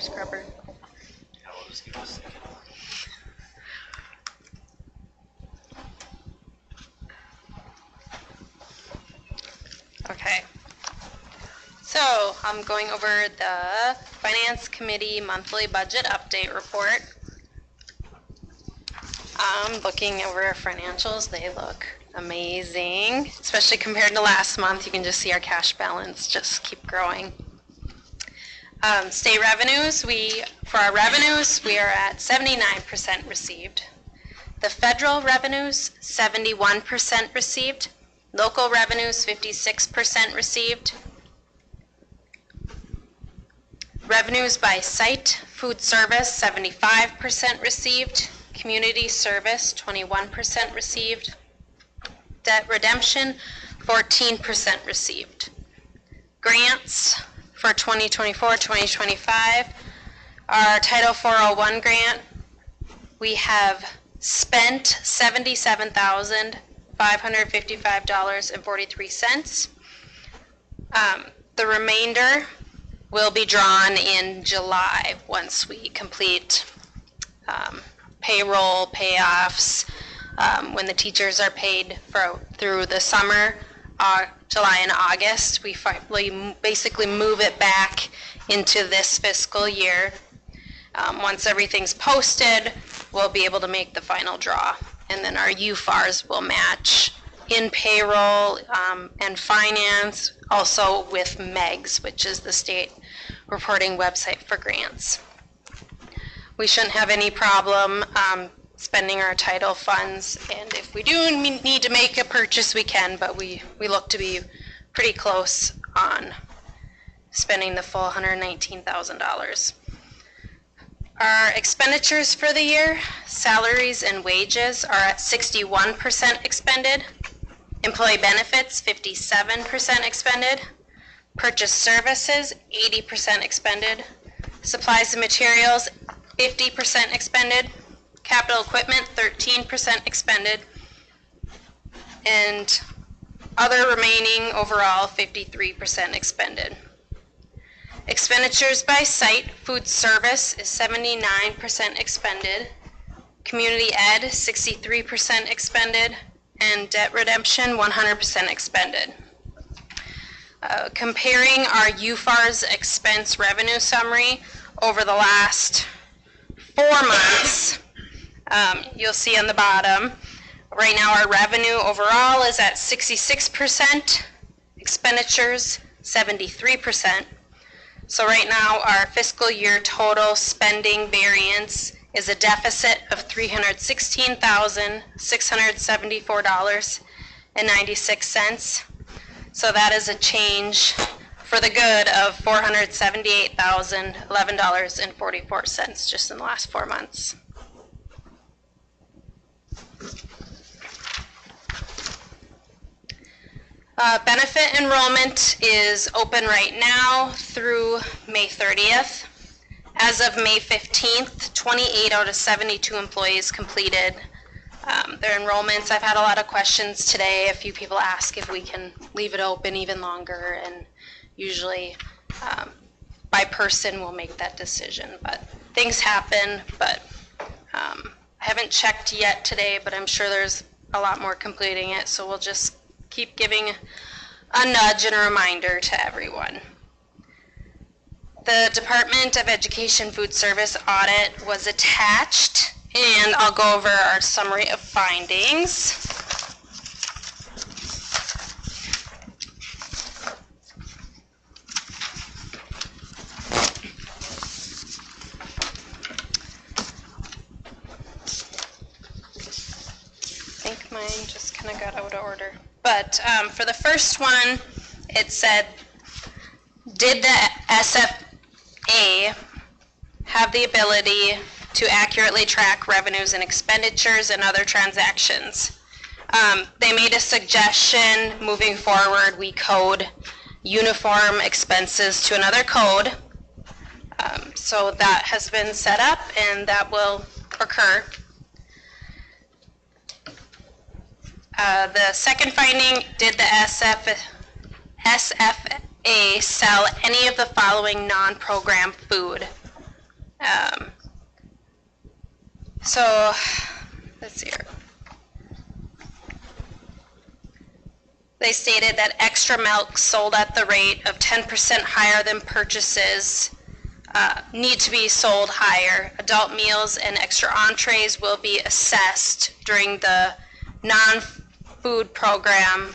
scrubber. Yeah, we'll just give it a second. Okay. So I'm going over the Finance Committee monthly budget update report. Looking over our financials, they look amazing, especially compared to last month. You can just see our cash balance just keep growing. State revenues, for our revenues, we are at 79% received. The federal revenues, 71% received. Local revenues, 56% received. Revenues by site, food service, 75% received. Community service, 21% received. Debt redemption, 14% received. Grants for 2024-2025, our Title 401 grant, we have spent $77,555.43. The remainder will be drawn in July once we complete payroll, payoffs, when the teachers are paid through the summer, July and August. We basically move it back into this fiscal year. Once everything's posted, we'll be able to make the final draw. And then our UFARs will match in payroll and finance, also with MEGS, which is the state reporting website for grants. We shouldn't have any problem spending our title funds, and if we do need to make a purchase, we can, but we look to be pretty close on spending the full $119,000. Our expenditures for the year, salaries and wages are at 61% expended. Employee benefits, 57% expended. Purchase services, 80% expended. Supplies and materials, 50% expended. Capital equipment, 13% expended. And other remaining overall, 53% expended. Expenditures by site, food service is 79% expended. Community ed, 63% expended. And debt redemption, 100% expended. Comparing our UFAR's expense revenue summary over the last 4 months, you'll see on the bottom, right now our revenue overall is at 66%, expenditures 73%. So right now our fiscal year total spending variance is a deficit of $316,674.96. So that is a change for the good of $478,011.44 just in the last 4 months. Benefit enrollment is open right now through May 30th. As of May 15th, 28 out of 72 employees completed their enrollments. I've had a lot of questions today. A few people ask if we can leave it open even longer, and usually by person we'll make that decision. But things happen, but I haven't checked yet today, but I'm sure there's a lot more completing it, so we'll just keep giving a nudge and a reminder to everyone. The Department of Education Food Service audit was attached, and I'll go over our summary of findings. I think mine just kind of got out of order. But for the first one, it said, did the SFA have the ability to accurately track revenues and expenditures and other transactions? They made a suggestion moving forward we code uniform expenses to another code. So that has been set up and that will occur. The second finding, did the SFA sell any of the following non-program food? So, let's see here. They stated that extra milk sold at the rate of 10% higher than purchases need to be sold higher. Adult meals and extra entrees will be assessed during the non-food program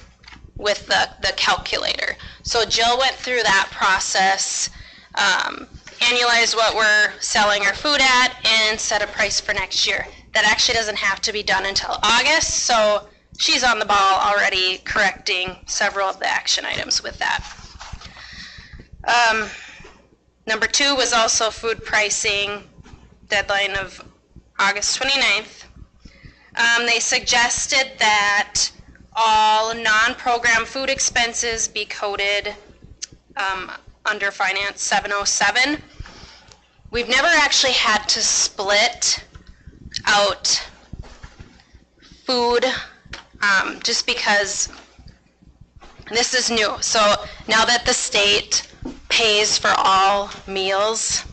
with the calculator. So Jill went through that process, annualized what we're selling our food at, and set a price for next year. That actually doesn't have to be done until August, so she's on the ball already correcting several of the action items with that. Number 2 was also food pricing, deadline of August 29th. They suggested that all non-program food expenses be coded under Finance 707. We've never actually had to split out food just because this is new. So now that the state pays for all meals,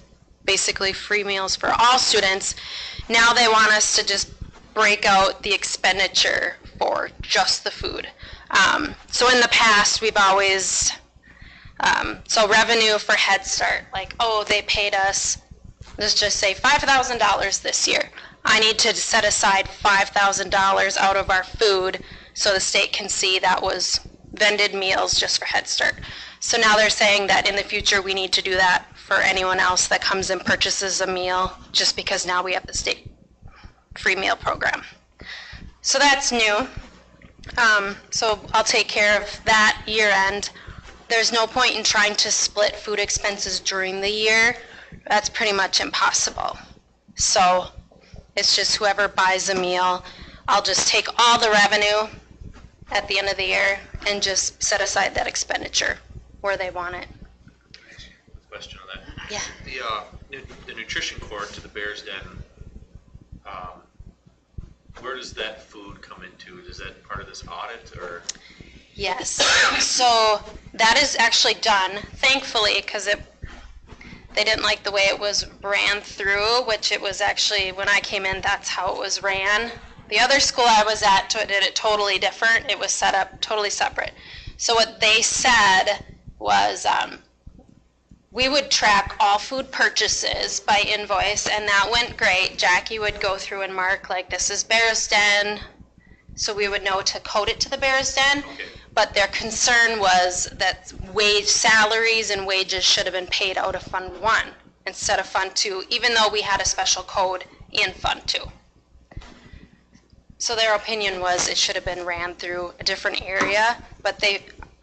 basically free meals for all students, now they want us to just break out the expenditure for just the food. So in the past, we've always, so revenue for Head Start, like, oh, they paid us, let's just say $5,000 this year. I need to set aside $5,000 out of our food so the state can see that was vended meals just for Head Start. So now they're saying that in the future we need to do that for anyone else that comes and purchases a meal, just because now we have the state free meal program. So that's new. So I'll take care of that year end. There's no point in trying to split food expenses during the year. That's pretty much impossible. So it's just whoever buys a meal, I'll just take all the revenue at the end of the year and just set aside that expenditure where they want it. Question on that. Yeah. The nutrition court to the Bears Den, where does that food come into? Is that part of this audit, or? Yes. So that is actually done, thankfully, because they didn't like the way it was ran through, which it was actually, when I came in, that's how it was ran. The other school I was at did it totally different. It was set up totally separate. So what they said was we would track all food purchases by invoice, and that went great. Jackie would go through and mark, like, this is Bears Den, so we would know to code it to the Bears Den. Okay. But their concern was that salaries and wages should have been paid out of Fund 1 instead of Fund 2, even though we had a special code in Fund 2. So their opinion was it should have been ran through a different area, but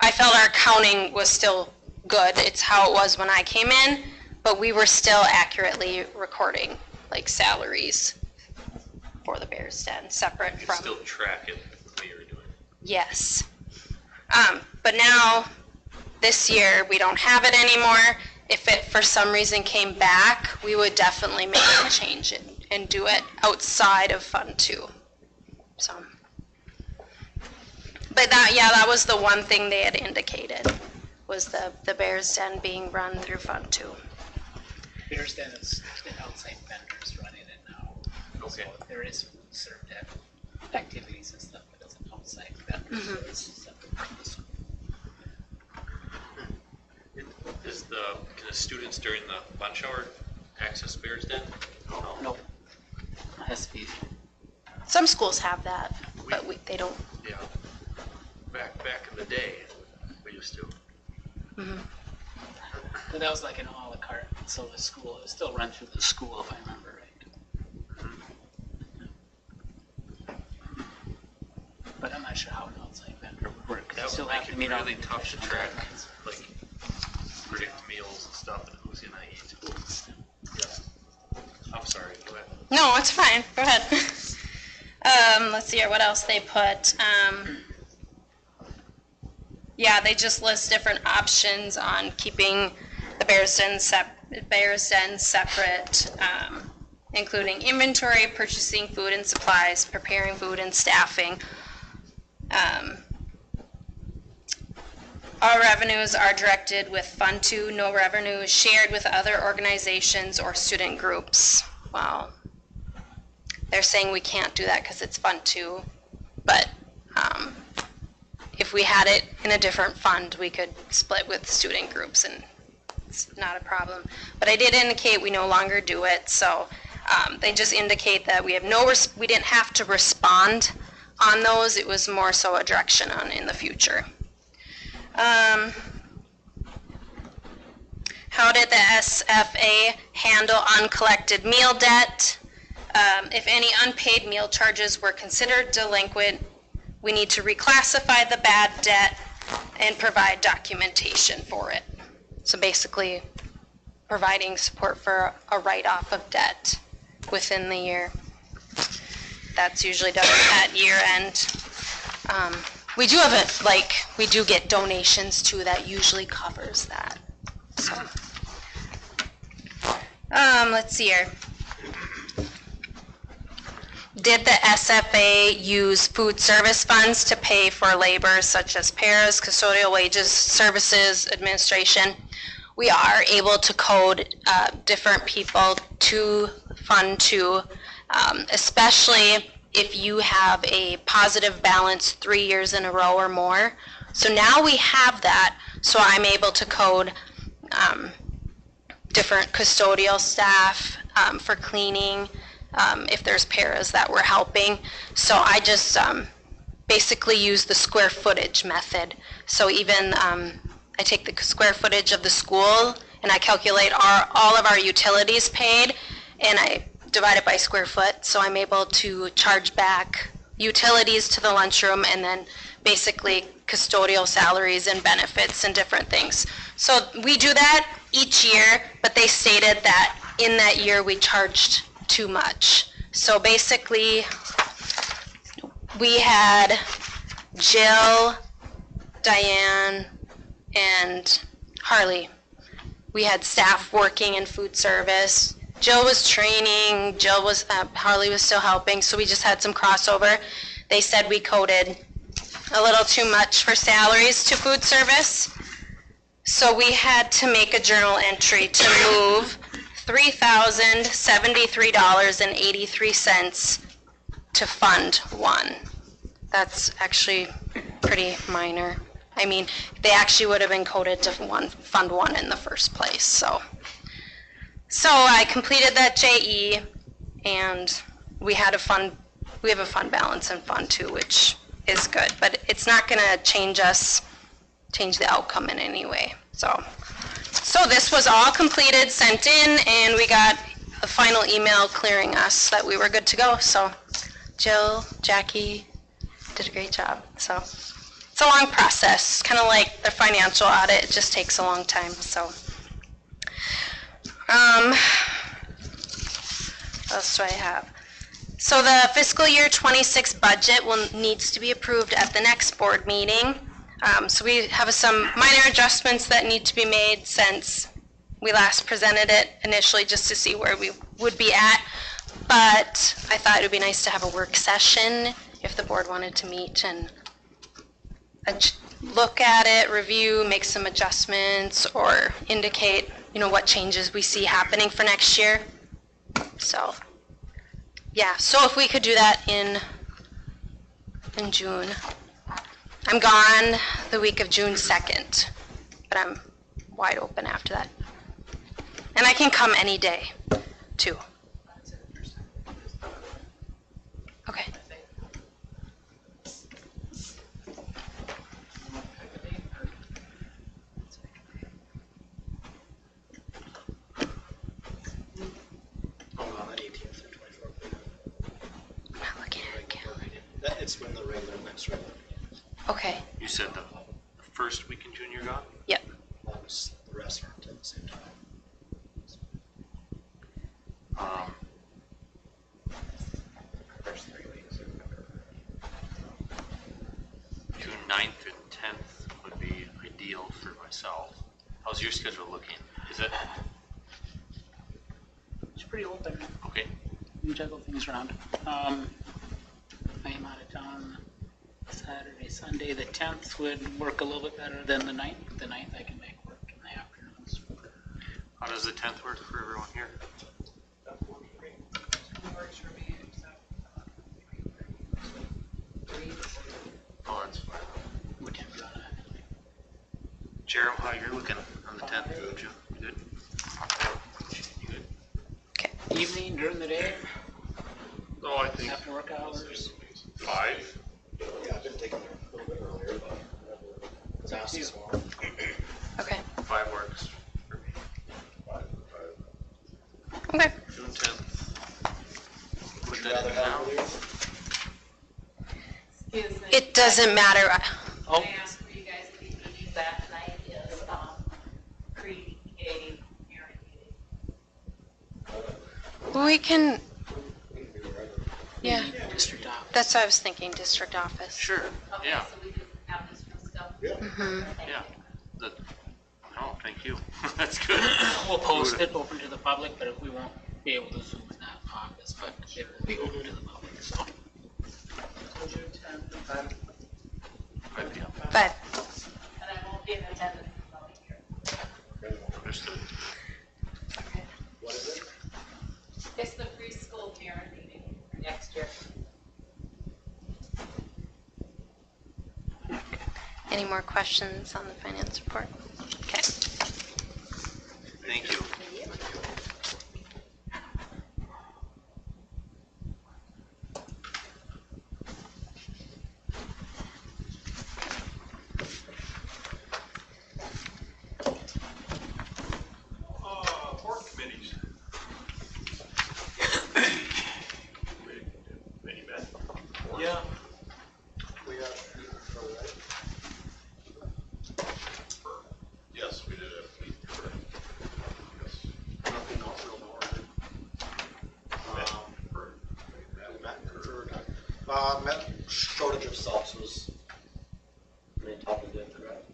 I felt our accounting was still good. It's how it was when I came in, but we were still accurately recording like salaries for the Bears Den separate You from. still track it the way you were doing it. Yes. But now, this year, we don't have it anymore. If it for some reason came back, we would definitely make a change and do it outside of Fund 2. So, but that was the one thing they had indicated, was the Bears Den being run through Fund 2. Bears Den is outside vendors running it now. Okay. So there is food served at activities and stuff, but it's an outside vendor, so it's separate from the school. Can the students during the lunch hour access Bears Den? No. It has to be. Some schools have that, but they don't. Yeah. Back in the day, we used to. Mm-hmm. But that was like an a la carte, so the school, it was still run through the school, if I remember right. But I'm not sure how an outside vendor would work, 'cause you That still would have make to it meet all really the tough to nutritional track, guidelines. like, predict meals and stuff and who's gonna eat. Yeah. I'm sorry, go ahead. No, it's fine. Go ahead. Let's see here, what else they put. Yeah, they just list different options on keeping the Bears Den separate, including inventory, purchasing food and supplies, preparing food and staffing. All revenues are directed with Fund 2. No revenue is shared with other organizations or student groups. Wow. They're saying we can't do that because it's Fund 2, but if we had it in a different fund, we could split with student groups, and it's not a problem. But I did indicate we no longer do it, so they just indicate that we have we didn't have to respond on those. It was more so a direction on in the future. How did the SFA handle uncollected meal debt? If any unpaid meal charges were considered delinquent, we need to reclassify the bad debt and provide documentation for it. So basically, providing support for a write-off of debt within the year. That's usually done at year end. We do have it, we do get donations too that usually covers that. So, let's see here. Did the SFA use food service funds to pay for labor such as paras, custodial wages, services, administration? We are able to code different people to Fund 2, especially if you have a positive balance 3 years in a row or more. So now we have that, so I'm able to code different custodial staff for cleaning, if there's paras that we're helping. So I just basically use the square footage method. So even I take the square footage of the school and I calculate all of our utilities paid, and I divide it by square foot. So I'm able to charge back utilities to the lunchroom and then basically custodial salaries and benefits and different things. So we do that each year, but they stated that in that year we charged too much. So basically we had Jill, Diane, and Harley. We had staff working in food service. Jill was training, Harley was still helping, so we just had some crossover. They said we coded a little too much for salaries to food service. So we had to make a journal entry to move $3,073.83 to Fund 1. That's actually pretty minor. I mean, they actually would have been coded to Fund 1 in the first place. So I completed that JE, and we have a fund balance in Fund 2, which is good, but it's not going to change the outcome in any way. So this was all completed, sent in, and we got a final email clearing us that we were good to go. So Jill, Jackie did a great job. So it's a long process, kind of like the financial audit. It just takes a long time. So what else do I have? So the fiscal year 26 budget needs to be approved at the next board meeting. So we have some minor adjustments that need to be made since we last presented it initially, just to see where we would be at. But I thought it would be nice to have a work session if the board wanted to meet and look at it, review, make some adjustments, or indicate, what changes we see happening for next year. So, yeah. So if we could do that in June. I'm gone the week of June 2nd, but I'm wide open after that. And I can come any day, too. Okay. I'm not looking at a calendar. It's when the next regular. Okay. You said the first week in June you're gone? Yep. The rest aren't at the same time. First 3 weeks. June 9th and 10th would be ideal for myself. How's your schedule looking? Is it It's pretty open. okay? We juggle things around. I am out of town Saturday, Sunday, the 10th would work a little bit better than the 9th. The 9th I can make work in the afternoons. How does the 10th work for everyone here? Works for me, except 3:30. Oh, that's fine. What time do you want to? Jerem, how you're looking on the 10th? You good? You good? Evening, during the day, No, I think after work hours. 5. Yeah, I've been taking there a little bit earlier, but I was asked as well. Okay. 5 works for me. 5. Okay. June 10th. Put Would you that rather in have now. earlier? Excuse me. It doesn't matter. Oh, Can I ask for you guys to be meeting that night is, pre-K parent meeting. We can, We can do whatever. yeah, district office. that's what I was thinking, district office. Sure. Okay, Yeah. so we can have this from stuff. Yeah. Mhm. Thank Yeah. you. No, thank you. That's good. We'll post it open to the public, but we won't be able to zoom in that office, but it will be open to the public, so. June 10th, and Yeah, But, I won't be in attendance until here. understood. What is it? It's the preschool parent meeting for next year. any more questions on the finance report? Okay. Thank you. Board committees. Many met. Yeah. We have, right? Yes, we did have a meeting, correct. Yes. Nothing else real noteworthy. Correct. We met and conferred. Met shortage of subs was main topic of correct?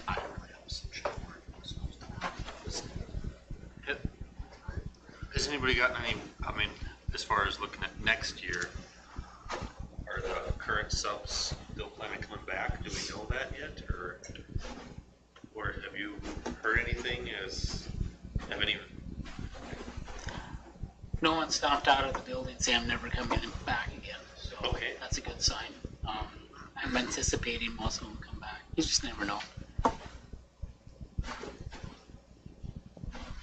I don't really have a solution for it. Has anybody gotten any, I mean, as far as looking at next year, are the current subs still planning coming back? Do we know that yet? Or have you heard anything have any, No one stomped out of the building saying I'm never coming back again, so Okay. that's a good sign. I'm anticipating most of them come back. You just never know.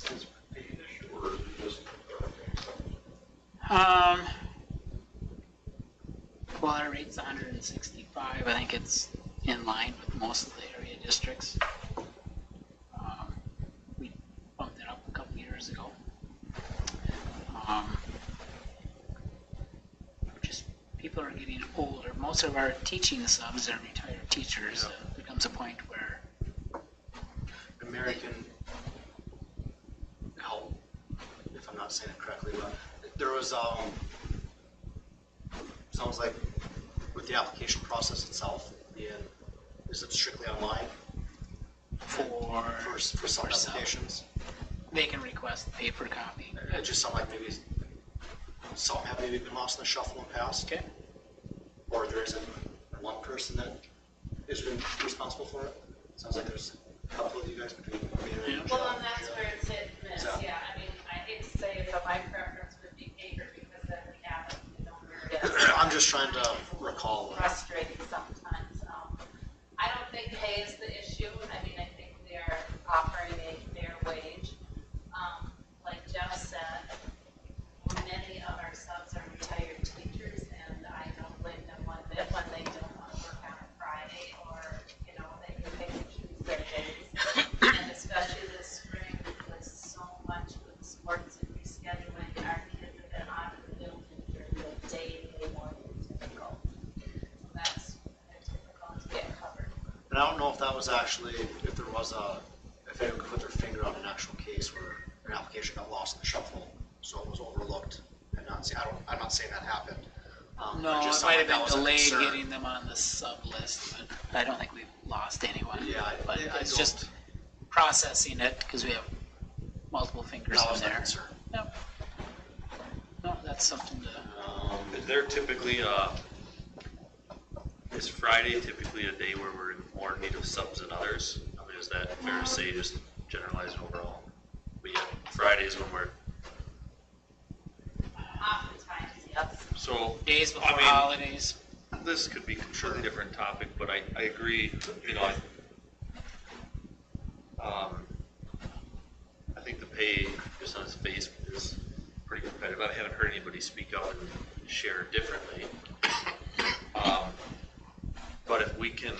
Is it paid issue or is it just? Well, our rate's 165. I think it's in line with most of the area districts. We bumped it up a couple years ago. Just people are getting older. Most of our teaching subs are retired teachers. There comes a point where American help, if I'm not saying it correctly, but there was, sounds like with the application process itself, is it strictly online for some for sub. applications? They can request a paper copy. It just sounded like maybe some have maybe been lost in the shuffle in the past, Okay. or there isn't one person that has been responsible for it. Sounds like there's a couple of you guys between me and Yeah. Well, Joe. and that's where it's hit and miss, Yeah. yeah, I mean, I hate to say it, but my preference would be paper because then we have it, we know where it is. I'm just trying to recall. Frustrating sometimes. I don't think pay is the issue. I mean, I think they're offering a fair wage. Like Jeff said, many of our subs are retired teachers, and I don't blame them one bit when they don't want to work on a Friday or, you know, they can pick and choose their days. And especially this spring, because so much with sports and rescheduling, our kids have been out of the building during the day they wanted to go. So that's difficult to get covered. And I don't know if that was actually, if there was if anyone could put their finger on an actual case where an application got lost in the shuffle, so it was overlooked and not seen. I'm not saying that happened. No, it it just might sounded have like that been was a delayed concern. getting them on the sub list, but I don't think we've lost anyone. Yeah, But I it's don't- just processing it because we have multiple fingers That in was the there. concern. Yep. that's something to, Is there typically is Friday typically a day where we're in more need of subs than others? I mean, is that fair to say, just generalizing overall? But yeah, Fridays when we're, Oftentimes, yes. so. days before I mean, holidays. this could be a completely different topic, but I agree, you know, I think the pay just on its face is pretty competitive. I haven't heard anybody speak up and share differently. But if we can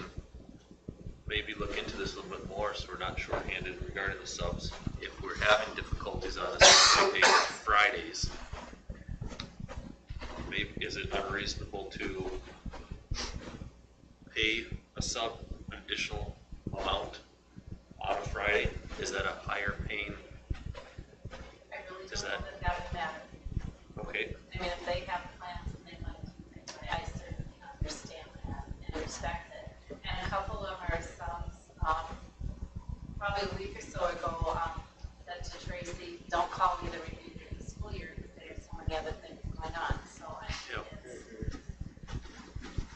maybe look into this a little bit more, so we're not shorthanded regarding the subs, if we're having difficulties on a specific day like Fridays, maybe is it unreasonable to pay a sub an additional amount on a Friday? Is that a higher paying? I really Is don't know that- that would matter. Okay, I mean, if they have plans and they like to do things, I certainly understand that and respect it. And a couple of our subs, probably a week or so ago, said to Tracy, don't call me the remainder of the school year because there's so many other things going on. So Yep.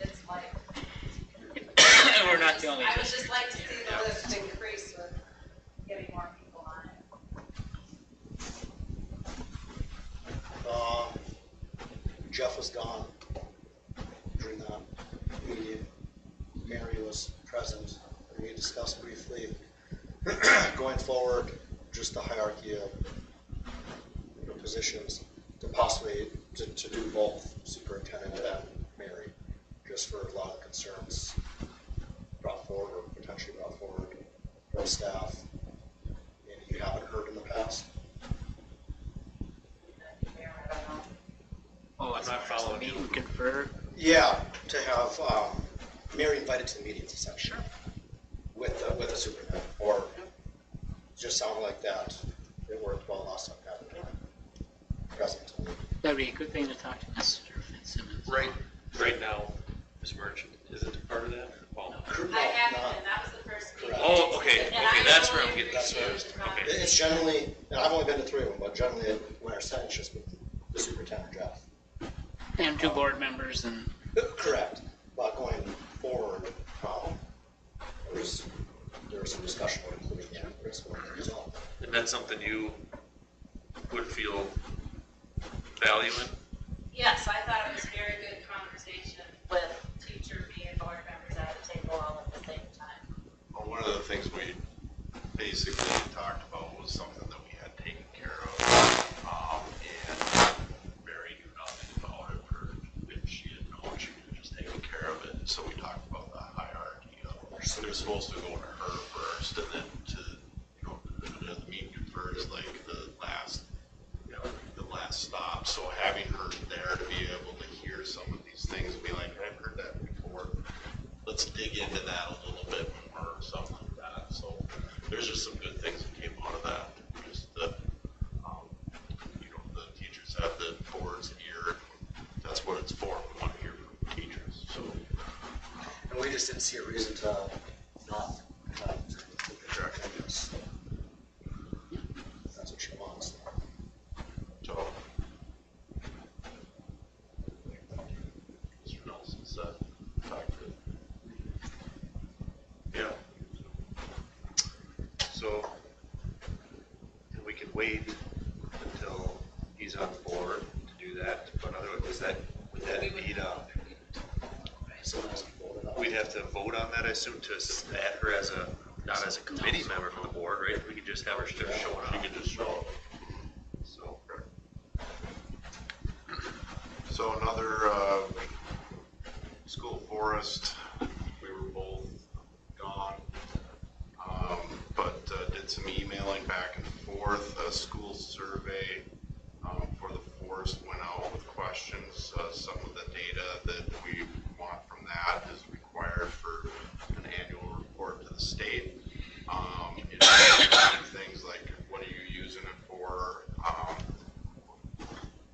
it's like. And we're not the only I would district. just like to see the Yeah. list increase with getting more people on it. Jeff was gone during that meeting. Mary was present, and we discussed briefly going forward, just the hierarchy of positions to possibly to do both superintendent and Mary, just for a lot of concerns brought forward or potentially brought forward from staff. And you haven't heard in the past. I don't know. Oh, I'm not following you. meet and confer. Yeah, to have Mary invited to the meetings essentially. With the superintendent, or just sound like that. It worked well last time having her present. That'd be a good thing to talk to Mr. Fitzsimmons. right now, Ms. Merchant isn't part of that? Well, I haven't been, that was the first meeting. Correct. oh, okay, And okay, I that's know where I'm getting it's confused. Okay. It's generally, and I've only been to 3 of them, but generally when our Senate just with the superintendent, Jeff. And 2 board members and, Correct, but going forward, there was some discussion on including the principal as well. And that's something you would feel value in? Yes, I thought it was very good conversation with teacher, me, and board members at the table all at the same time. Well, one of the things we basically talked about was something that we had taken care of. And Mary knew nothing about it, or if she had known, she could have just taken care of it. So we talked about the hierarchy of, so it was supposed to go to her first, and then to, the meeting first, like the last stop. So having her there to be able to hear some of these things and be like, I've heard that before. Let's dig into that a little bit more, or something like that. So there's just some good things that came out of that. Just the, the teachers have the board's ear. That's what it's for. We want to hear from the teachers. So And we just didn't see a reason to not have the direction. That's what she wants. So, Mr. Nelson said, talk to. Yeah. So, and we can wait until he's on board to do that, but otherwise, would that need So it has to be voted on. we'd have to vote on that, I assume, to add her as not as a committee member from the board, right? We could just have her still showing up. You can just show up. So, So another, school forest, we were both gone, but did some emailing back and forth. A school survey for the forest went out with questions. Some of the data that we want from that is required for an annual report to the state. It's things like, what are you using it for?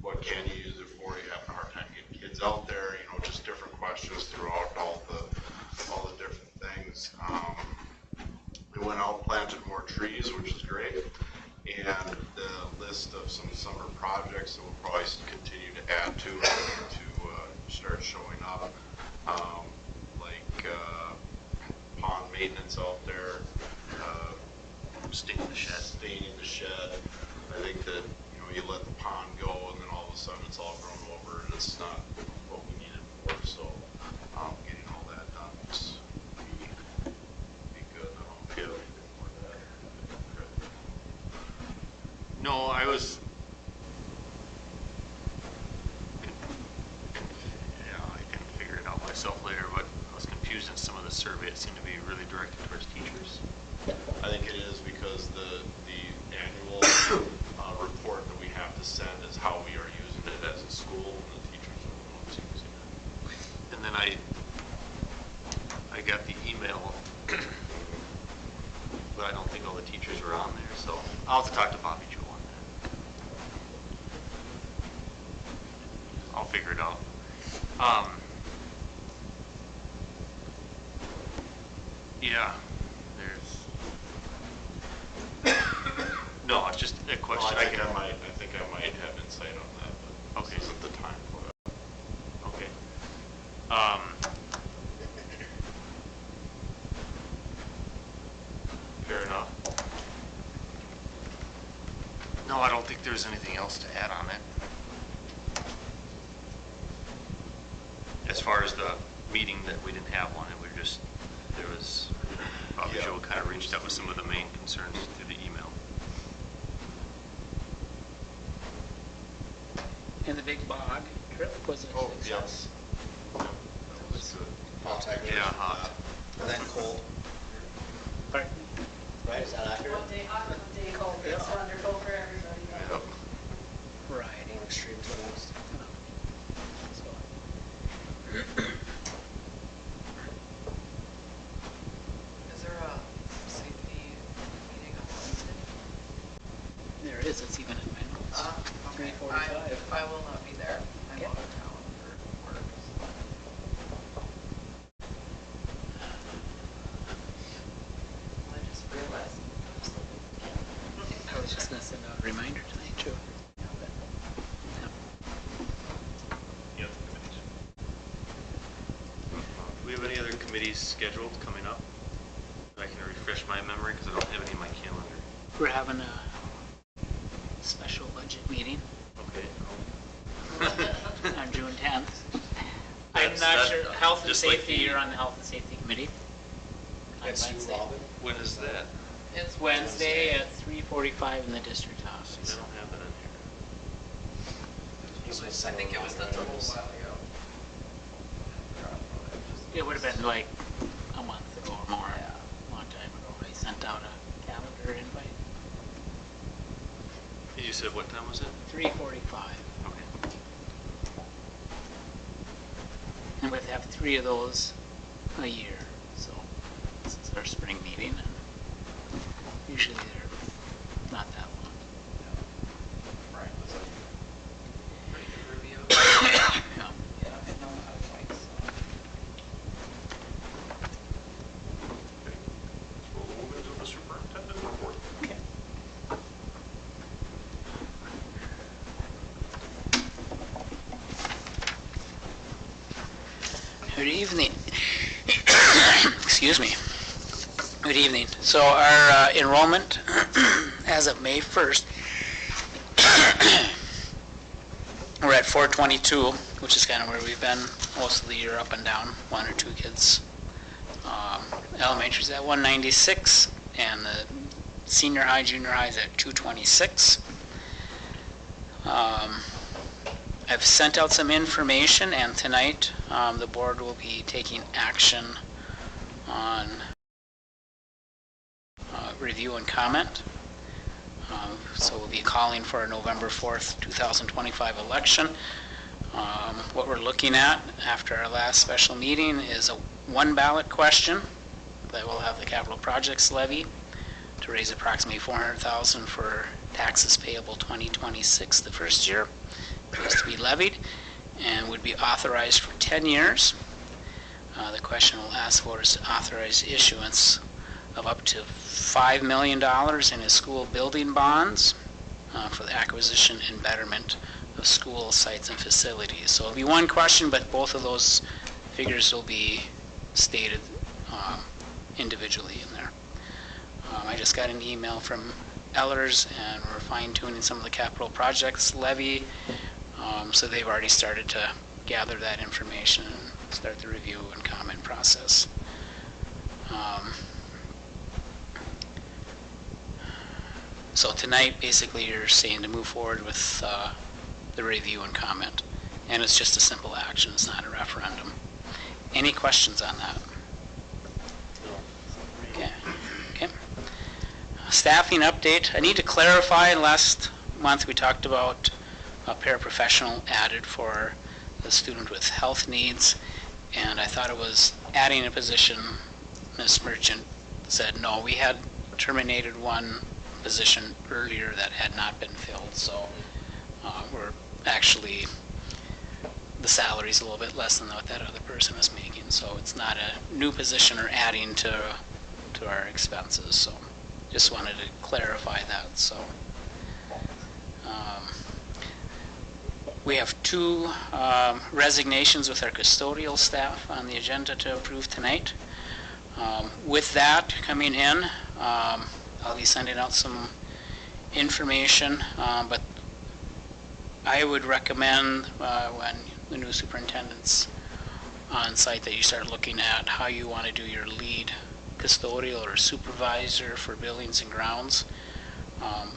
What can you use it for? You having a hard time getting kids out there? Just different questions throughout all the different things. We went out and planted more trees, which is great. And the list of some summer projects that we'll probably continue to too to start showing up. Like pond maintenance out there, Staying in the shed. staying in the shed. I think that, you know, you let the pond go and then all of a sudden it's all grown over and it's not what we need it for. So getting all that done is be good. I don't know if you have anything more to that. No, I was. Yeah, I can figure it out myself later, but I was confused in some of the survey. It seemed to be really directed towards teachers. I think it is because the annual report that we have to send is how we are using it as a school, and the teachers are the ones using it. And then I got the email, but I don't think all the teachers were on there, so I'll have to talk to Bobby Joe on that. I'll figure it out. Yeah, there's. No, it's just a question. I think I might have insight on that, but Okay. this isn't the time for that. Okay. Fair enough. No, I don't think there's anything else to add on it. As far as the meeting that we didn't have one, it was just, there was, Bobby Yeah. Joe kind of reached out with some of the main concerns through the email. And the big bog trip was a Oh, success. yes. That was good. Hot tag. Yeah, hot. And then cold, Pardon? right? Is that accurate? One day hot, one day cold, it's wonderful for everybody. Yep. Variety. One extreme to the next. Is there a safety meeting on Wednesday? There is, it's even in my notes. Okay. 3:45. I will not be there. I'm Okay. out of town for work. I just realized. I was just gonna send out a reminder tonight too. Yep. Do we have any other committees scheduled coming up? That I can refresh my memory, because I don't have any in my calendar. We're having a special budget meeting Okay. on June 10th. I'm That's- not that- sure, health and just like safety, the- you're on the health and safety committee. On It's you, Wednesday. Robin. When is that? It's Wednesday at 3:45 in the district office. I don't have that in here. I think it was that's a little while ago. It would have been like a month ago or more, Yeah. a long time ago. I sent out a calendar invite, And you said what time was it? 3:45. Okay. And we have 3 of those a year, so this is our spring meeting, and usually they're not that long. Right, it was like pretty good review. Yeah. Yeah, I know how to fight, so. Okay. So we'll move into the superintendent report. Okay. Good evening. Excuse me. Good evening. So our enrollment as of May 1st, we're at 422, which is kind of where we've been most of the year, up and down, 1 or 2 kids. Elementary's at 196, and the senior high, junior high is at 226. I've sent out some information, and tonight the board will be taking action on review and comment. So we'll be calling for a November 4th, 2025 election. What we're looking at after our last special meeting is a 1 ballot question that will have the capital projects levy to raise approximately $400,000 for taxes payable 2026, the first year. It has to be levied and would be authorized for 10 years. The question will ask voters to authorize issuance of up to $5 million in his school building bonds for the acquisition and betterment of school sites and facilities. So it'll be one question, but both of those figures will be stated individually in there. I just got an email from Ellers, and we're fine-tuning some of the capital projects levy. So they've already started to gather that information and start the review and comment process. So tonight, basically, you're saying to move forward with the review and comment. And it's just a simple action, it's not a referendum. Any questions on that? Okay. Staffing update. I need to clarify, last month we talked about a paraprofessional added for the student with health needs, and I thought it was adding a position. Ms. Merchant said, no, we had terminated one position earlier that had not been filled, so we're actually, the salary's a little bit less than what that other person is making, so it's not a new position or adding to our expenses. So just wanted to clarify that. So we have 2 resignations with our custodial staff on the agenda to approve tonight. With that coming in, I'll be sending out some information, but I would recommend when the new superintendent's on site that you start looking at how you want to do your lead custodial or supervisor for buildings and grounds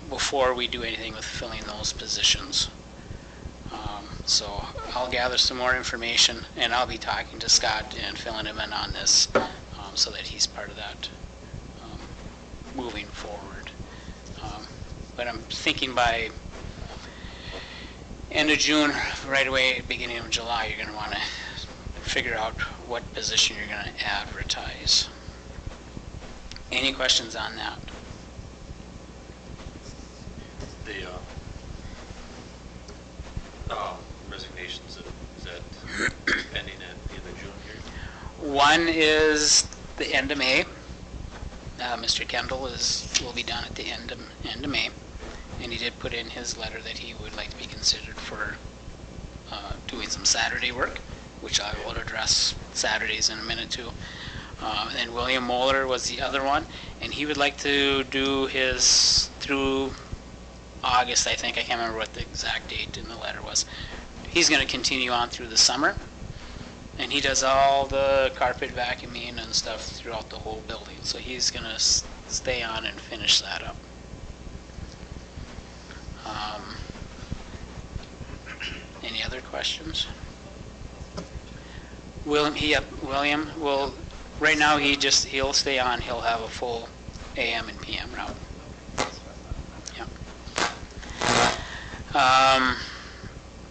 before we do anything with filling those positions. So I'll gather some more information, and I'll be talking to Scott and filling him in on this so that he's part of that moving forward. But I'm thinking by end of June, right away, beginning of July, you're going to want to figure out what position you're going to advertise. Any questions on that? The resignations, is that ending at the end of June here? One is the end of May. Mr. Kendall will be done at the end of May, and he did put in his letter that he would like to be considered for doing some Saturday work, which I will address Saturdays in a minute too. And William Moeller was the other one, and he would like to do his through August, I think. I can't remember what the exact date in the letter was. He's going to continue on through the summer, and he does all the carpet vacuuming and stuff throughout the whole building. So he's going to stay on and finish that up. Any other questions? William will, right now he'll stay on. He'll have a full AM and PM route. Yep.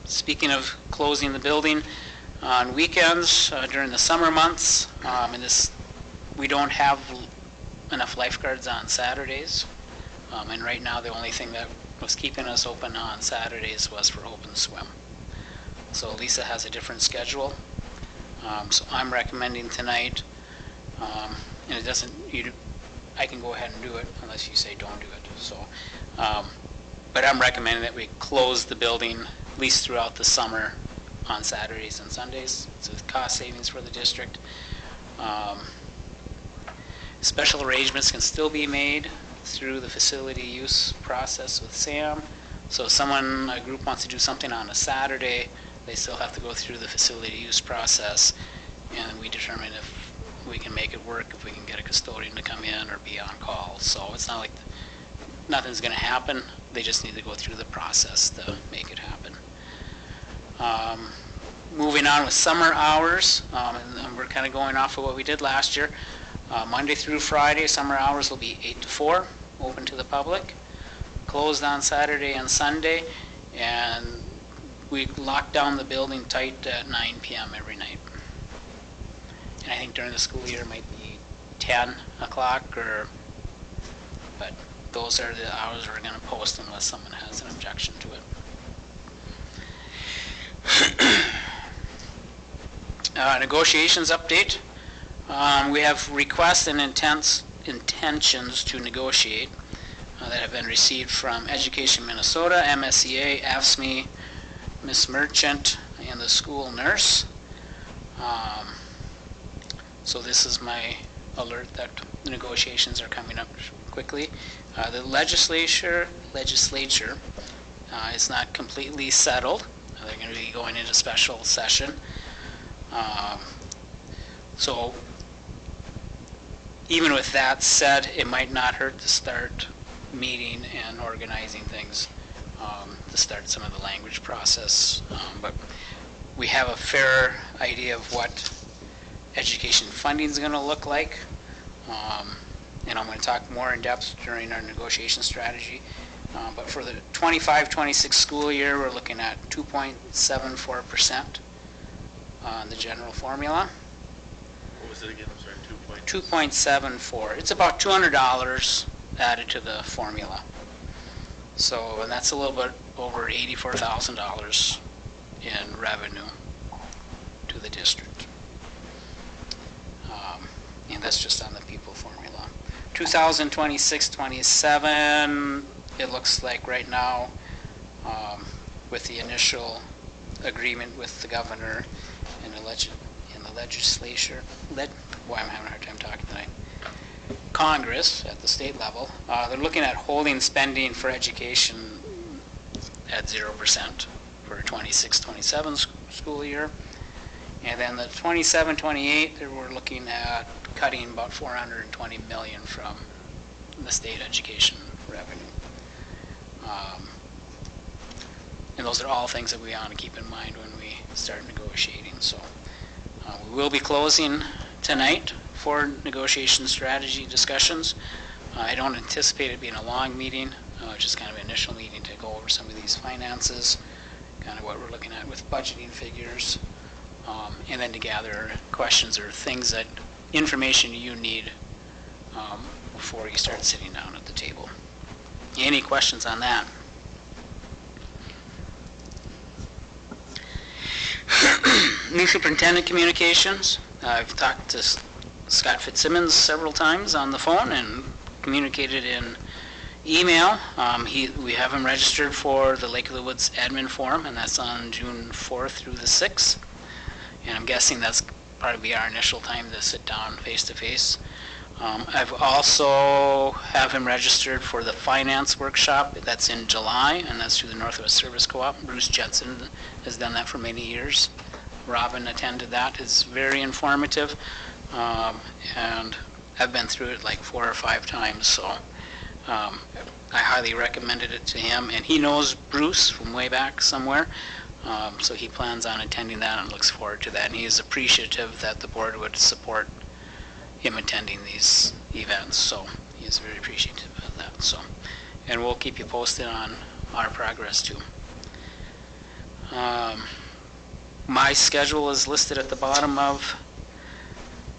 Speaking of closing the building, on weekends during the summer months, we don't have enough lifeguards on Saturdays, and right now the only thing that was keeping us open on Saturdays was for open swim. So Lisa has a different schedule, so I'm recommending tonight, and it doesn't, I can go ahead and do it unless you say don't do it. So, but I'm recommending that we close the building at least throughout the summer on Saturdays and Sundays. It's a cost savings for the district. Special arrangements can still be made through the facility use process with Sam. So if a group wants to do something on a Saturday, they still have to go through the facility use process, and we determine if we can make it work, if we can get a custodian to come in or be on call. So it's not like nothing's going to happen. They just need to go through the process to make it happen. Moving on with summer hours, and we're kind of going off of what we did last year. Monday through Friday, summer hours will be 8 to 4, open to the public, closed on Saturday and Sunday, and we lock down the building tight at 9 p.m. every night. And I think during the school year it might be 10 o'clock, but those are the hours we're going to post unless someone has an objection to it. Negotiations update. We have requests and intentions to negotiate that have been received from Education Minnesota, MSEA, AFSCME, Miss Merchant and the school nurse. So this is my alert that the negotiations are coming up quickly. The legislature is not completely settled. They're going to be going into special session. So even with that said, it might not hurt to start meeting and organizing things to start some of the language process. But we have a fair idea of what education funding is going to look like. And I'm going to talk more in depth during our negotiation strategy. But for the 25-26 school year, we're looking at 2.74% on the general formula. What was it again? I'm sorry, 2.74. It's about $200 added to the formula. So, and that's a little bit over $84,000 in revenue to the district. And that's just on the people formula. 2026-27, it looks like right now, with the initial agreement with the governor and the legislature, boy, I'm having a hard time talking tonight, Congress at the state level, they're looking at holding spending for education at 0% for 26-27 school year. And then the 27-28, we're looking at cutting about $420 million from the state education revenue. And those are all things that we want to keep in mind when we start negotiating. So we will be closing tonight for negotiation strategy discussions. I don't anticipate it being a long meeting, just kind of an initial meeting to go over some of these finances, kind of what we're looking at with budgeting figures, and then to gather questions or things that information you need before you start sitting down at the table. Any questions on that? New superintendent communications. I've talked to Scott Fitzsimmons several times on the phone and communicated in email. We have him registered for the Lake of the Woods Admin Forum, and that's on June 4th through the 6th. And I'm guessing that's probably our initial time to sit down face-to-face. I've also have him registered for the finance workshop. That's in July, and that's through the Northwest Service Co-op. Bruce Jensen has done that for many years. Robin attended that. It's very informative, and I've been through it like 4 or 5 times, so I highly recommended it to him. And he knows Bruce from way back somewhere, so he plans on attending that and looks forward to that. And he is appreciative that the board would support him attending these events, so he is very appreciative of that. So, and we'll keep you posted on our progress too. My schedule is listed at the bottom of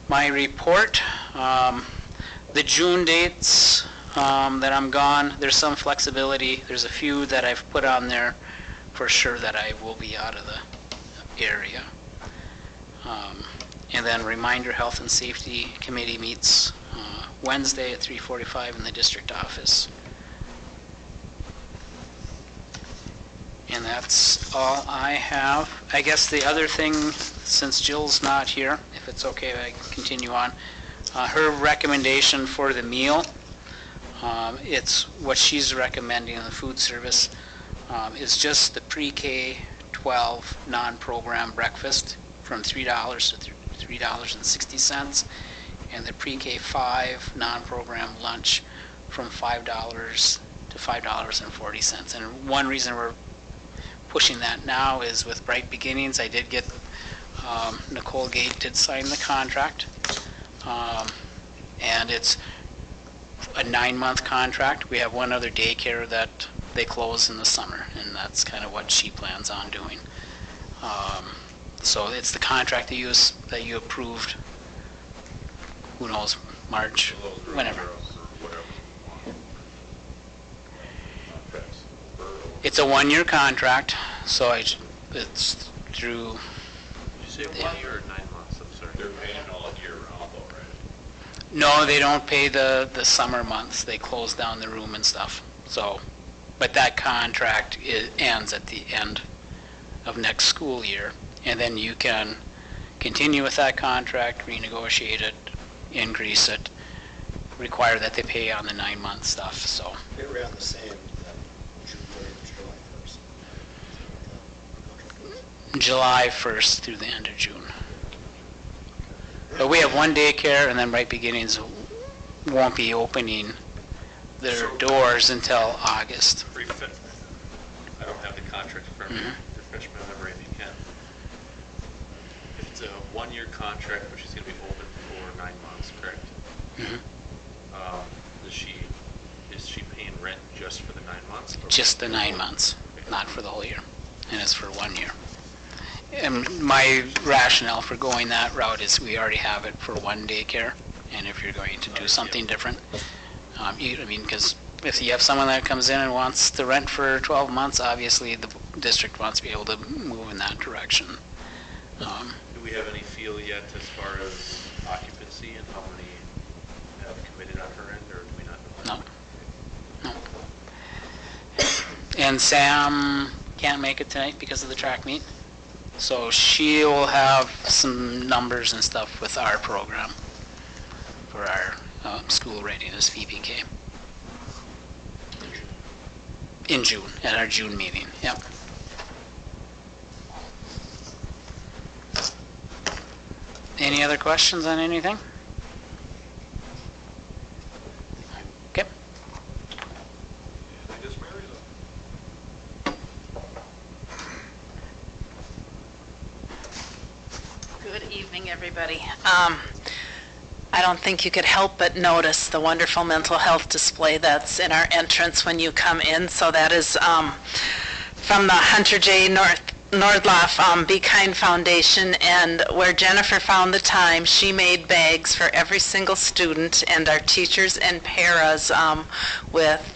my report. The June dates that I'm gone, there's some flexibility. There's a few that I've put on there for sure that I will be out of the area. And then reminder, Health and Safety Committee meets Wednesday at 3:45 in the district office. And that's all I have. I guess the other thing, since Jill's not here, if it's okay, I can continue on. Her recommendation for the meal, it's what she's recommending in the food service, is just the pre-K 12 non-program breakfast from $3 to $3.60, and the pre-K 5 non-program lunch from $5 to $5.40. And one reason we're pushing that now is with Bright Beginnings. I did get, Nicole Gate did sign the contract, and it's a 9-month contract. We have one other daycare that they close in the summer, and that's kind of what she plans on doing. So it's the contract that you approved, who knows, March, whenever. It's a 1-year contract, so it's through. Did you say 1 year or 9 months? I'm sorry. They're paying all year round though, right? No, they don't pay the summer months. They close down the room and stuff. So, but that contract ends at the end of next school year, and then you can continue with that contract, renegotiate it, increase it, require that they pay on the 9-month stuff, so. It ran the same June 30th, July 1st. July 1st through the end of June. But we have one daycare, and then Bright Beginnings won't be opening their doors until August. I don't have the contract for the freshman number if you can. It's a 1-year contract, which is going to be open for 9 months, correct? Is she paying rent just for the 9 months? Just the 9 months, not for the whole year, and it's for 1 year. And my rationale for going that route is we already have it for one daycare, and if you're going to do something different, because if you have someone that comes in and wants to rent for 12 months, obviously the district wants to be able to move in that direction. Do we have any feel yet as far as occupancy and how many have committed on her end, or do we not know? No. And Sam can't make it tonight because of the track meet, so she'll have some numbers and stuff with our program for our school readiness VPK. In June, at our June meeting, yep. Any other questions on anything? Okay. I guess Mary's up. Good evening, everybody. I don't think you could help but notice the wonderful mental health display that's in our entrance when you come in. So that is from the Hunter J. Nordloff Be Kind Foundation, and where Jennifer found the time, she made bags for every single student and our teachers and paras with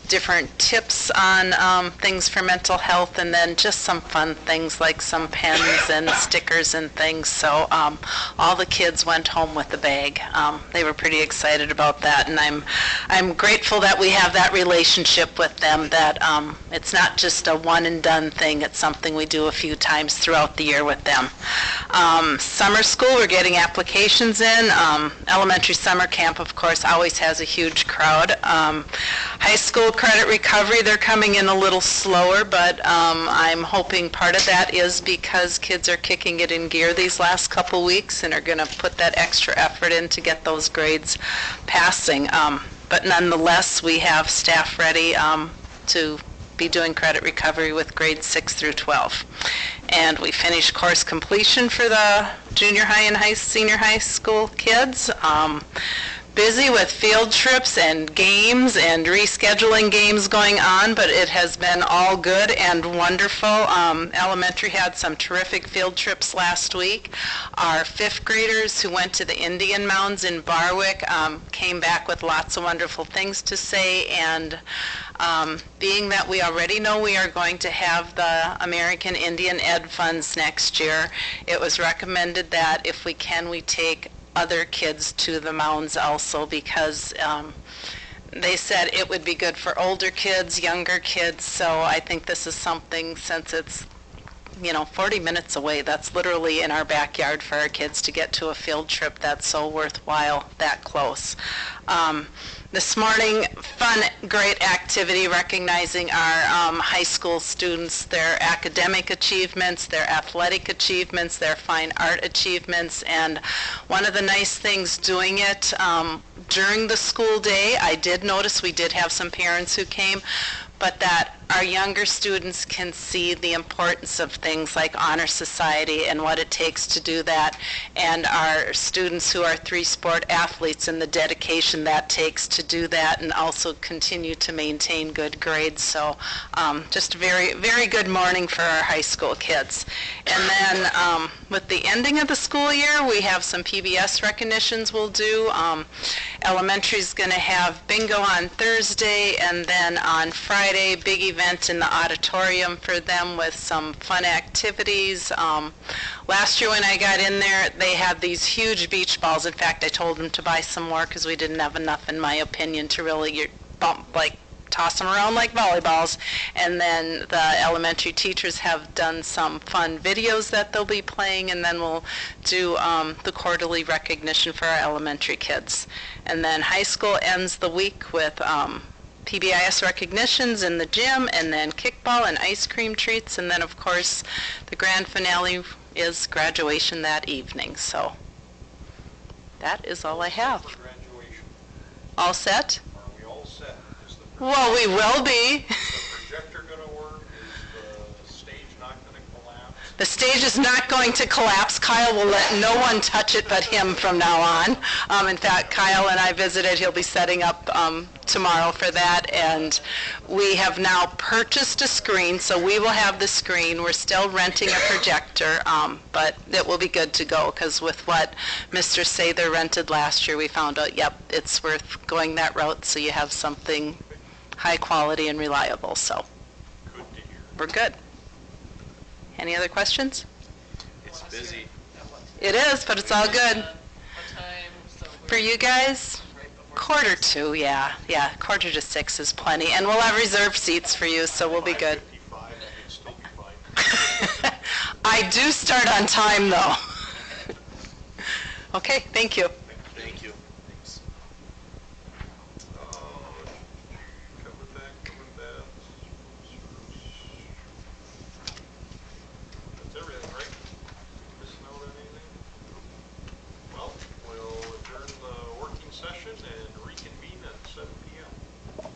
different tips on things for mental health, and then just some fun things like some pens and stickers and things. So all the kids went home with the bag. They were pretty excited about that, and I'm grateful that we have that relationship with them, that it's not just a one and done thing. It's something we do a few times throughout the year with them. Summer school, we're getting applications in. Elementary summer camp, of course, always has a huge crowd. High school credit recovery, they're coming in a little slower, but I'm hoping part of that is because kids are kicking it in gear these last couple weeks and are going to put that extra effort in to get those grades passing. But nonetheless, we have staff ready to be doing credit recovery with grades 6 through 12. And we finished course completion for the junior high and senior high school kids. Busy with field trips and games and rescheduling games going on, but it has been all good and wonderful. Elementary had some terrific field trips last week. Our 5th graders who went to the Indian Mounds in Barwick came back with lots of wonderful things to say, and being that we already know we are going to have the American Indian Ed Funds next year, it was recommended that if we can, we take other kids to the mounds also, because they said it would be good for older kids, younger kids. So I think this is something, since it's 40 minutes away, that's literally in our backyard for our kids to get to a field trip that's so worthwhile that close. This morning, fun, great activity recognizing our high school students, their academic achievements, their athletic achievements, their fine art achievements, and one of the nice things doing it during the school day, I did notice we did have some parents who came, but that our younger students can see the importance of things like Honor Society and what it takes to do that, and our students who are 3-sport athletes and the dedication that takes to do that and also continue to maintain good grades. So just a very, very good morning for our high school kids. And then with the ending of the school year, we have some PBS recognitions we'll do. Elementary is going to have bingo on Thursday, and then on Friday, big event in the auditorium for them with some fun activities. Last year when I got in there, they had these huge beach balls. In fact, I told them to buy some more because we didn't have enough, in my opinion, to really top toss them around like volleyballs. And then the elementary teachers have done some fun videos that they'll be playing, and then we'll do the quarterly recognition for our elementary kids. And then high school ends the week with PBIS recognitions in the gym, and then kickball and ice cream treats, and then of course the grand finale is graduation that evening. So that is all I have. For graduation, All set? are we all set? Is the Well, we will be. projector gonna work? Is the stage not gonna collapse? The stage is not going to collapse. Kyle will let no one touch it but him from now on. In fact, Kyle and I visited. He'll be setting up tomorrow for that. And we have now purchased a screen, so we will have the screen. We're still renting a projector, but it will be good to go, because with what Mr. Sather rented last year, we found out, yep, it's worth going that route, so you have something high quality and reliable. So Good to hear. we're good. Any other questions? It's busy. It is, but it's all good. What time? So For you guys, right before 1:45, yeah, 5:45 is plenty. And we'll have reserved seats for you, so we'll be good. 5:55, it'd still be fine. I do start on time, though. Okay, thank you. Thank you. Thanks. Coming back. That's everything, right? Missing out on anything? Well, we'll adjourn the working session and reconvene at 7 PM.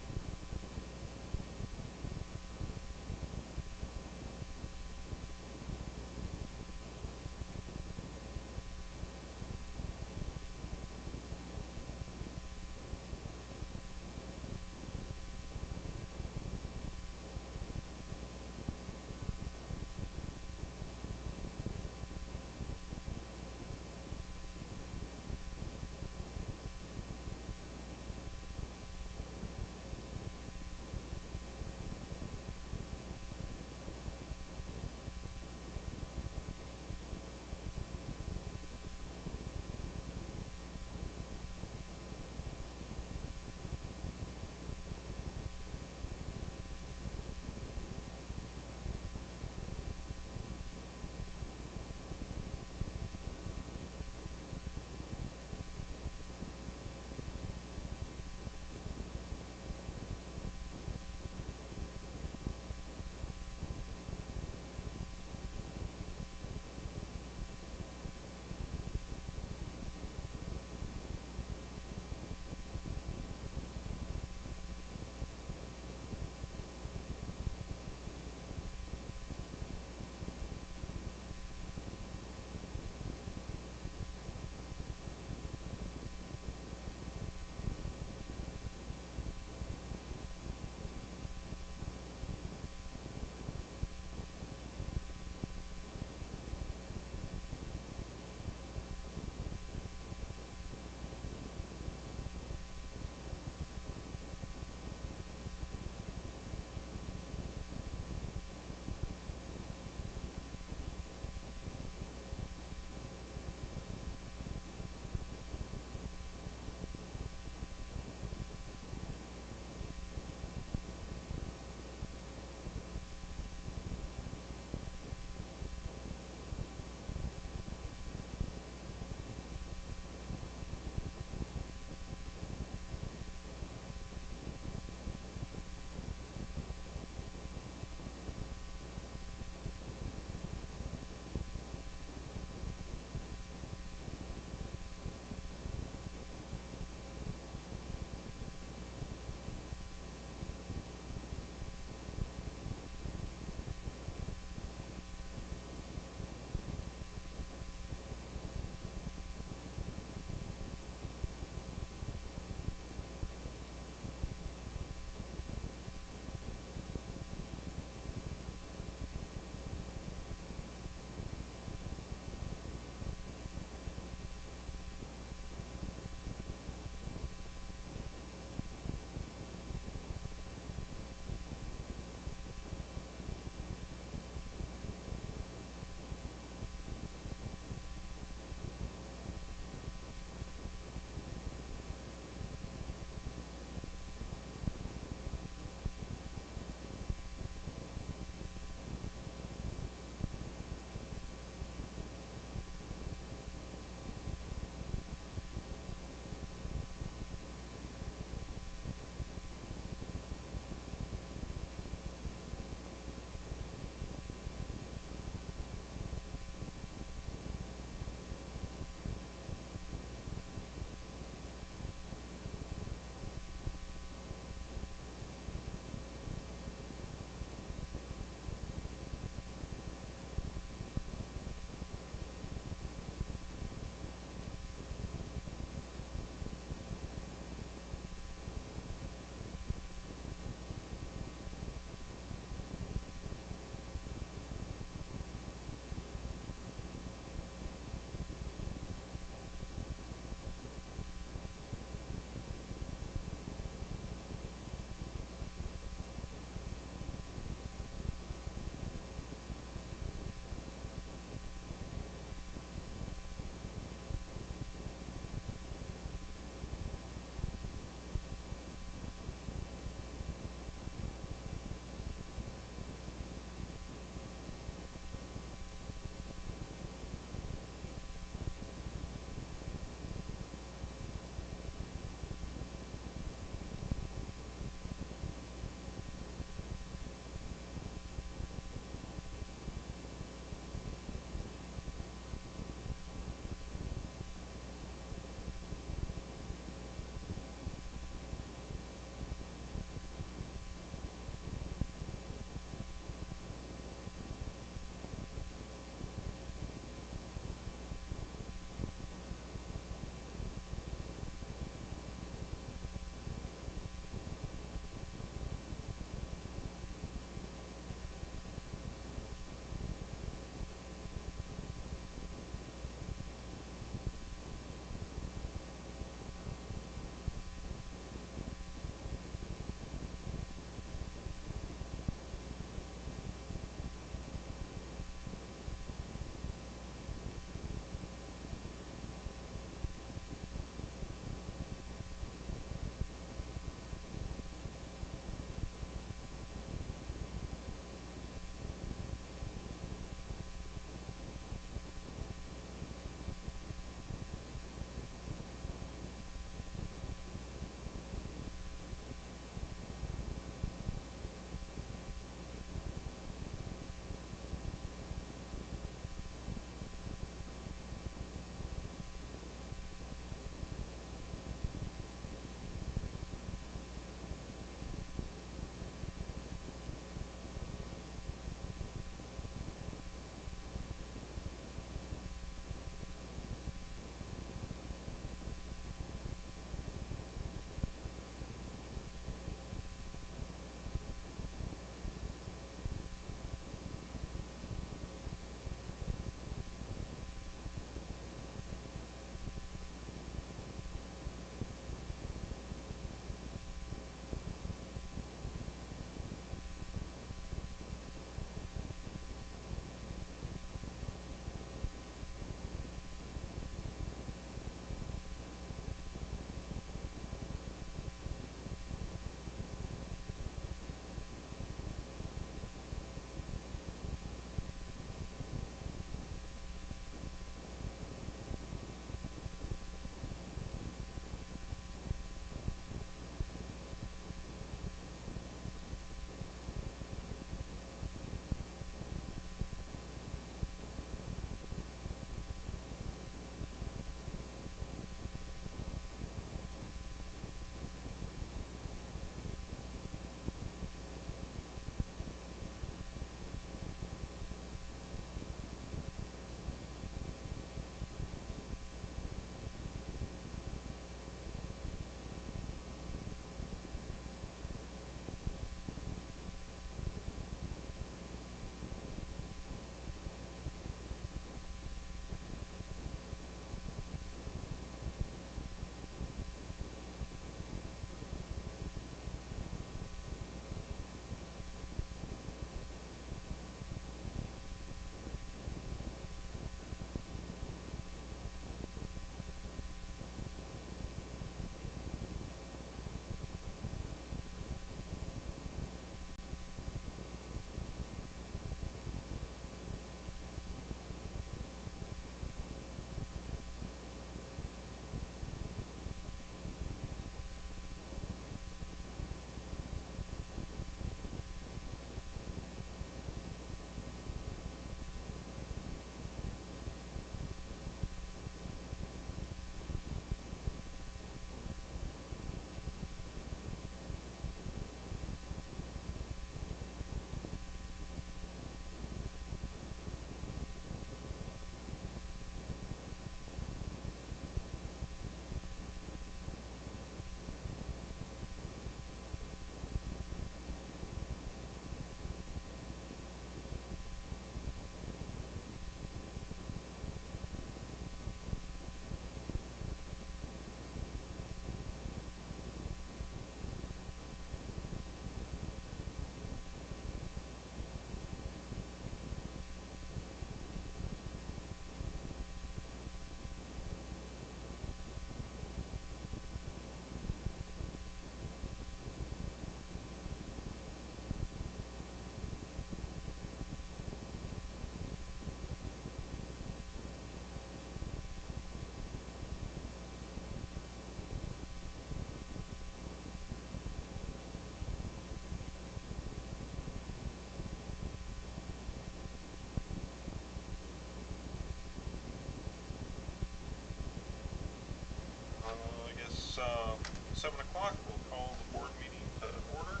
It's 7 o'clock. We'll call the board meeting to order.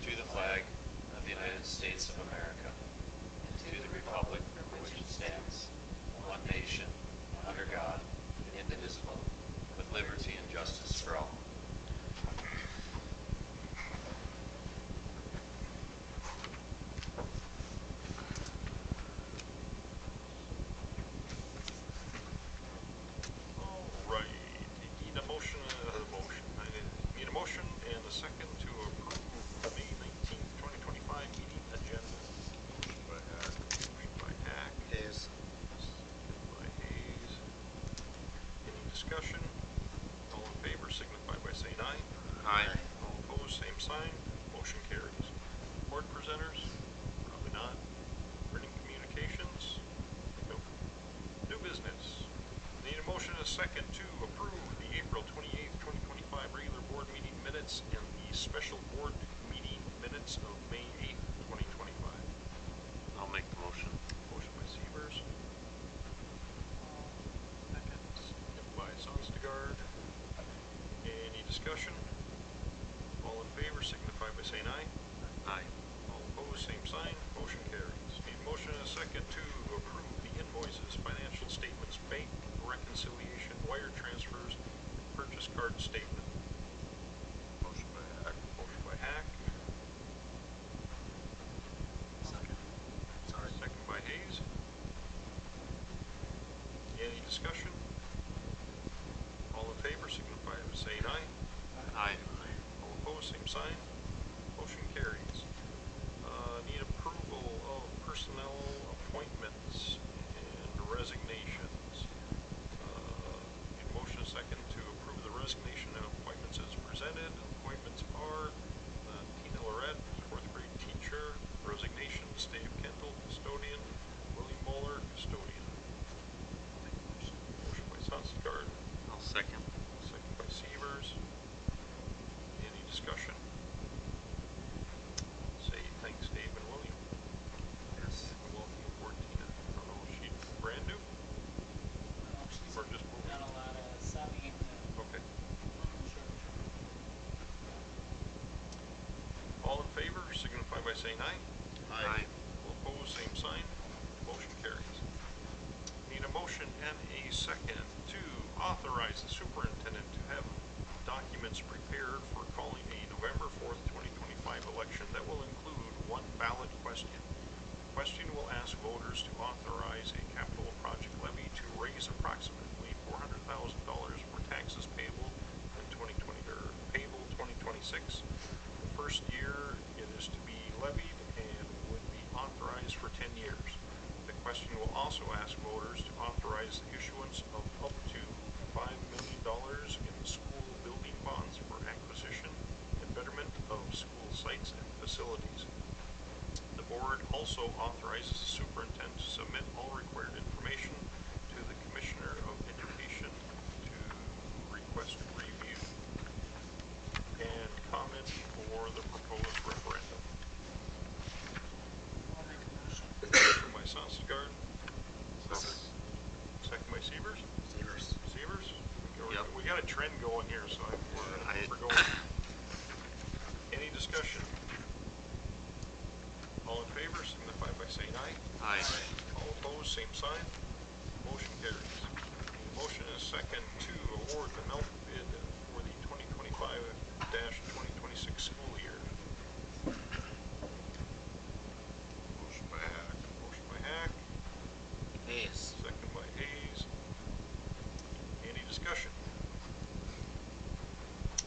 To the flag of the United States of America, and to the republic for which it stands, one nation, under God, indivisible, with liberty and justice for all. All right. Need a motion I need a motion and a second to approve the May 19th, 2025 meeting agenda. Motion by Hack. Hayes. Second by Hayes. Any discussion? All in favor signify by saying aye. Aye. All opposed, same sign. Motion carries. Board presenters? Probably not. Printing communications? Nope. New business. Need a motion and a second to approve the April 28th, 2025 regular board meeting minutes and the special board meeting minutes of May 8th, 2025. I'll make the motion. Motion by Severs. Second by Sonstegard. Any discussion? All in favor signify by saying aye. Aye. All opposed, same sign. Motion carries. Need a motion and a second to approve the invoices, financial statements, bank reconciliation, wire transfers, and purchase card statement. Motion by Hack. Motion by Hack. Second. Sorry. Second by Hayes. Any discussion? All in favor signify by saying aye. Aye. All opposed, same sign. Motion carries. Need approval of personnel appointments and resignations. Need a motion and a second to approve the resignation and appointments as presented. Appointments are Tina Lorette, fourth grade teacher. Resignation, Dave Kendall, custodian. William Moeller, custodian. Motion by Sonstegard. I'll second. Second by Severs. Any discussion? Say thanks, Dave and William. Yes. And welcome aboard, Tina. I don't know if she's brand new She's or just moving. done a lot of subbing. Okay. All in favor signify by saying aye. Aye. All opposed, same sign. Motion carries. Need a motion and a second to authorize the superintendent to have documents prepared for calling a November 4th, 2025 election that will include one ballot question. The question will ask voters to authorize a capital project levy to raise approximately $400,000 for taxes payable in 2020 or payable 2026. The first year it is to be levied and would be authorized for 10 years. The question will also ask voters to authorize the issuance of up to $5 million in school building bonds for acquisition and betterment of school sites and facilities. The board also authorizes the superintendent to submit all required information to the Commissioner of Education to request review and comment for the proposed referendum. Motion by Sonstegard. Second by Severs. Severs. Severs? Yep. We got a trend going here, so we're going. Any discussion? All in favor signify by saying aye. Aye. All opposed, same sign. Motion carries. Motion and a second to award the milk bid for the 2025-2026 school year. Motion by Hack. Motion by Hack, Hayes. second by Hayes. Any discussion?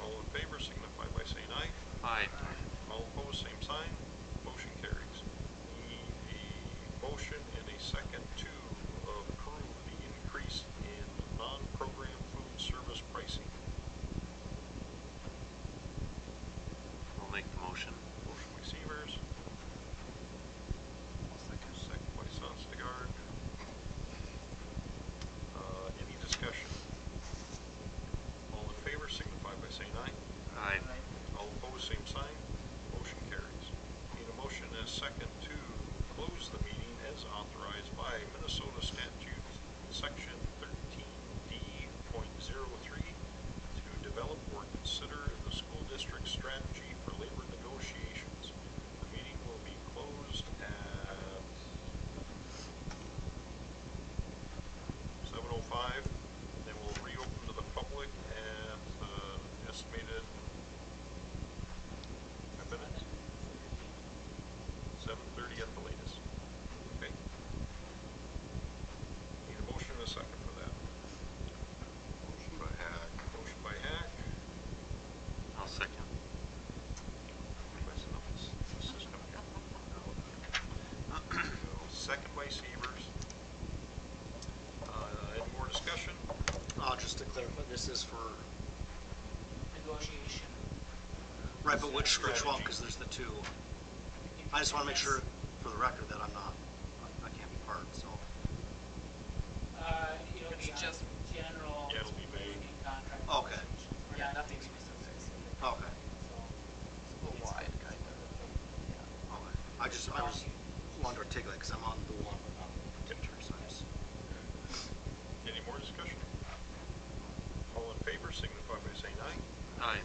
All in favor signify by saying aye. Aye. All opposed, same sign. Motion carries. Need a motion and a second to approve the increase in non-program food service pricing. I'll make the motion. Motion by Severs. Second by Sonstegard. Any discussion? All in favor signify by saying aye. Aye. All opposed, same sign. Motion carries. Need a motion and a second to close the meeting as authorized This is for, Negotiation. right, but which one, because there's the two. I just want to make sure, for the record, that I can't be part, so. It'll be just general. Yeah, it'll be vague. Contract. Okay, Yeah, nothing specific. okay, So, it's a little wide, kind of. okay. I was wanting to articulate, because I'm on the one, but not the teacher, so I just. Any more discussion? All in favor signify by saying aye. Aye.